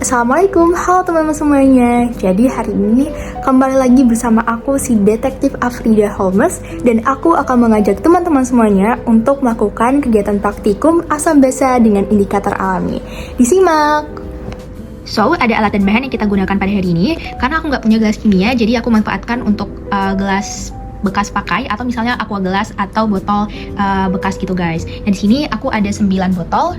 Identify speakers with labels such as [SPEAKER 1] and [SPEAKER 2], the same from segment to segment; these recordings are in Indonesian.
[SPEAKER 1] Assalamualaikum, halo teman-teman semuanya. Jadi hari ini kembali lagi bersama aku si Detektif Afrida Holmes. Dan aku akan mengajak teman-teman semuanya untuk melakukan kegiatan praktikum asam basa dengan indikator alami. Disimak!
[SPEAKER 2] So, ada alat dan bahan yang kita gunakan pada hari ini. Karena aku nggak punya gelas kimia, jadi aku manfaatkan untuk gelas bekas pakai, atau misalnya aqua gelas atau botol bekas gitu guys. Dan di sini aku ada 9 botol.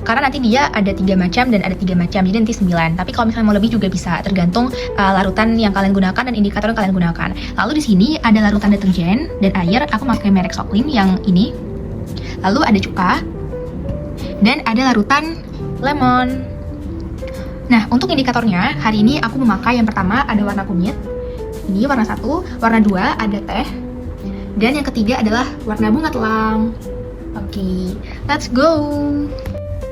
[SPEAKER 2] Karena nanti dia ada 3 macam dan ada 3 macam, jadi nanti 9. Tapi kalau misalnya mau lebih juga bisa, tergantung larutan yang kalian gunakan dan indikator yang kalian gunakan. Lalu di sini ada larutan deterjen dan air. Aku pakai merek Soclean yang ini. Lalu ada cuka dan ada larutan lemon. Nah, untuk indikatornya hari ini aku memakai yang pertama ada warna kunyit. Ini warna 1, warna 2 ada teh, dan yang ketiga adalah warna bunga telang. Oke, let's go.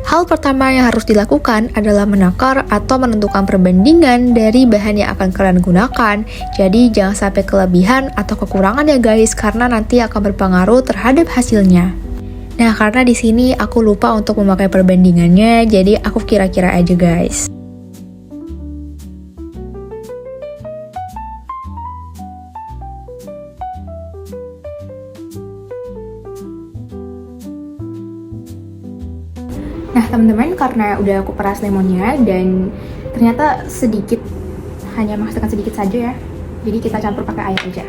[SPEAKER 3] Hal pertama yang harus dilakukan adalah menakar atau menentukan perbandingan dari bahan yang akan kalian gunakan. Jadi jangan sampai kelebihan atau kekurangan ya guys, karena nanti akan berpengaruh terhadap hasilnya. Nah, karena di sini aku lupa untuk memakai perbandingannya, jadi aku kira-kira aja guys.
[SPEAKER 1] Nah teman-teman, karena udah aku peras lemonnya dan ternyata sedikit, hanya masukkan sedikit saja ya, jadi kita campur pakai air aja.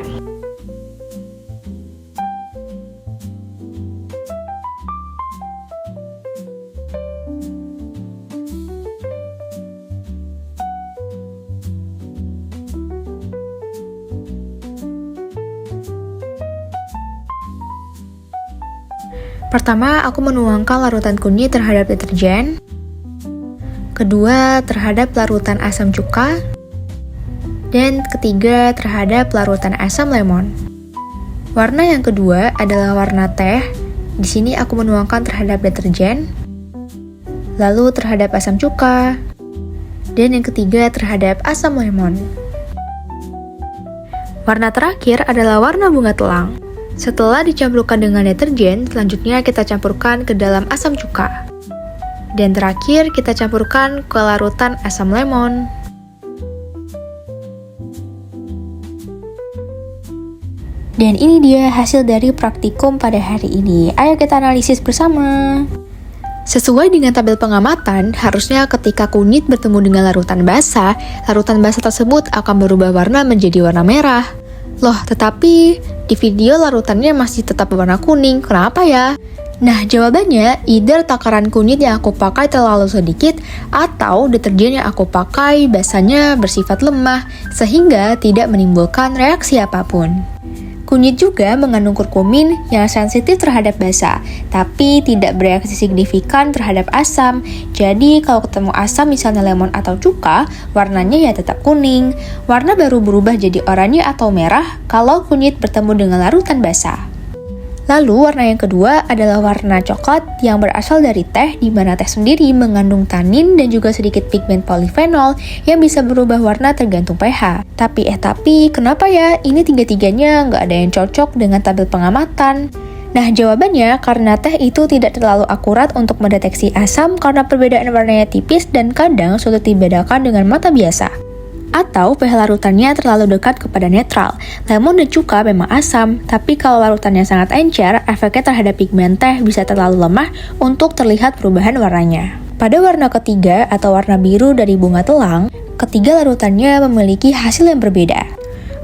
[SPEAKER 3] Pertama, aku menuangkan larutan kunyit terhadap deterjen. Kedua, terhadap larutan asam cuka. Dan ketiga, terhadap larutan asam lemon. Warna yang kedua adalah warna teh. Di sini aku menuangkan terhadap deterjen. Lalu terhadap asam cuka. Dan yang ketiga terhadap asam lemon. Warna terakhir adalah warna bunga telang. Setelah dicampurkan dengan deterjen, selanjutnya kita campurkan ke dalam asam cuka. Dan terakhir kita campurkan ke larutan asam lemon. Dan ini dia hasil dari praktikum pada hari ini. Ayo kita analisis bersama. Sesuai dengan tabel pengamatan, harusnya ketika kunyit bertemu dengan larutan basa tersebut akan berubah warna menjadi warna merah. Loh, tetapi di video larutannya masih tetap berwarna kuning, kenapa ya? Nah, jawabannya either takaran kunyit yang aku pakai terlalu sedikit atau deterjen yang aku pakai basanya bersifat lemah sehingga tidak menimbulkan reaksi apapun. Kunyit juga mengandung kurkumin yang sensitif terhadap basa, tapi tidak bereaksi signifikan terhadap asam. Jadi kalau ketemu asam misalnya lemon atau cuka, warnanya ya tetap kuning. Warna baru berubah jadi oranye atau merah kalau kunyit bertemu dengan larutan basa. Lalu warna yang kedua adalah warna coklat yang berasal dari teh, di mana teh sendiri mengandung tanin dan juga sedikit pigmen polifenol yang bisa berubah warna tergantung pH. Tapi kenapa ya ini tiga-tiganya nggak ada yang cocok dengan tabel pengamatan? Nah, jawabannya karena teh itu tidak terlalu akurat untuk mendeteksi asam karena perbedaan warnanya tipis dan kadang sulit dibedakan dengan mata biasa. Atau pH larutannya terlalu dekat kepada netral. Lemon dan cuka memang asam, tapi kalau larutannya sangat encer, efeknya terhadap pigmen teh bisa terlalu lemah untuk terlihat perubahan warnanya. Pada warna ketiga atau warna biru dari bunga telang, ketiga larutannya memiliki hasil yang berbeda.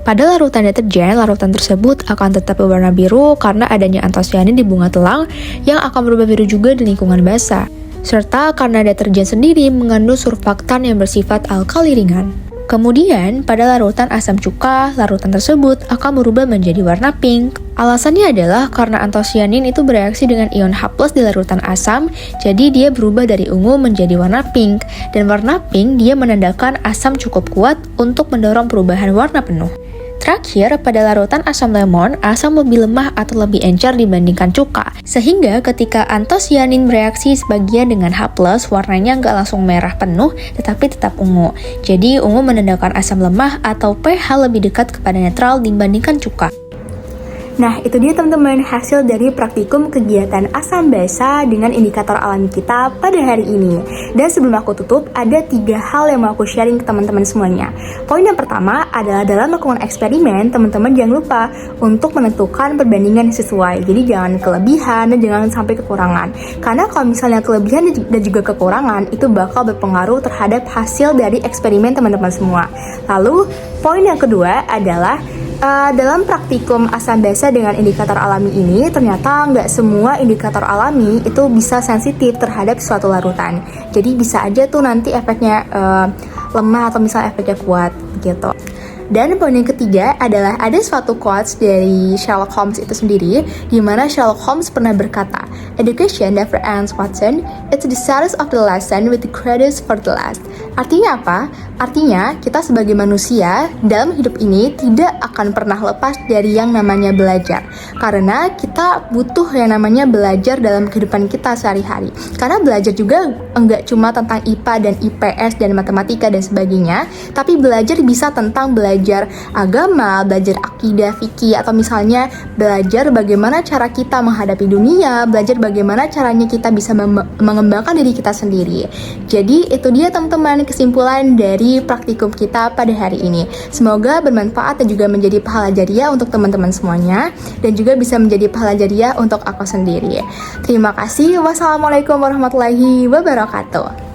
[SPEAKER 3] Pada larutan deterjen, larutan tersebut akan tetap berwarna biru karena adanya antosianin di bunga telang yang akan berubah biru juga di lingkungan basah. Serta karena deterjen sendiri mengandung surfaktan yang bersifat alkali ringan. Kemudian, pada larutan asam cuka, larutan tersebut akan berubah menjadi warna pink. Alasannya adalah karena antosianin itu bereaksi dengan ion H+ di larutan asam, jadi dia berubah dari ungu menjadi warna pink. Dan warna pink dia menandakan asam cukup kuat untuk mendorong perubahan warna penuh. Terakhir, pada larutan asam lemon, asam lebih lemah atau lebih encer dibandingkan cuka. Sehingga ketika antosianin bereaksi sebagian dengan H+, warnanya nggak langsung merah penuh, tetapi tetap ungu. Jadi ungu menandakan asam lemah atau pH lebih dekat kepada netral dibandingkan cuka.
[SPEAKER 1] Nah, itu dia teman-teman hasil dari praktikum kegiatan asam basa dengan indikator alami kita pada hari ini. Dan sebelum aku tutup, ada 3 hal yang mau aku sharing ke teman-teman semuanya. Poin yang pertama adalah dalam melakukan eksperimen, teman-teman jangan lupa untuk menentukan perbandingan yang sesuai. Jadi jangan kelebihan dan jangan sampai kekurangan. Karena kalau misalnya kelebihan dan juga kekurangan, itu bakal berpengaruh terhadap hasil dari eksperimen teman-teman semua. Lalu, poin yang kedua adalah dalam praktikum asam basa dengan indikator alami ini, ternyata nggak semua indikator alami itu bisa sensitif terhadap suatu larutan. Jadi bisa aja tuh nanti efeknya lemah atau misalnya efeknya kuat gitu. Dan poin yang ketiga adalah ada suatu quotes dari Sherlock Holmes itu sendiri, di mana Sherlock Holmes pernah berkata, "Education never ends, Watson. It's the status of the lesson with the credits for the last." Artinya apa? Artinya kita sebagai manusia dalam hidup ini tidak akan pernah lepas dari yang namanya belajar. Karena kita butuh yang namanya belajar dalam kehidupan kita sehari-hari. Karena belajar juga enggak cuma tentang IPA dan IPS dan matematika dan sebagainya, tapi belajar bisa tentang belajar agama, belajar akidah, fikih, atau misalnya belajar bagaimana cara kita menghadapi dunia, belajar bagaimana caranya kita bisa mengembangkan diri kita sendiri. Jadi itu dia teman-teman kesimpulan dari praktikum kita pada hari ini. Semoga bermanfaat dan juga menjadi pahala jariah untuk teman-teman semuanya, dan juga bisa menjadi pahala jariah untuk aku sendiri. Terima kasih. Wassalamualaikum warahmatullahi wabarakatuh.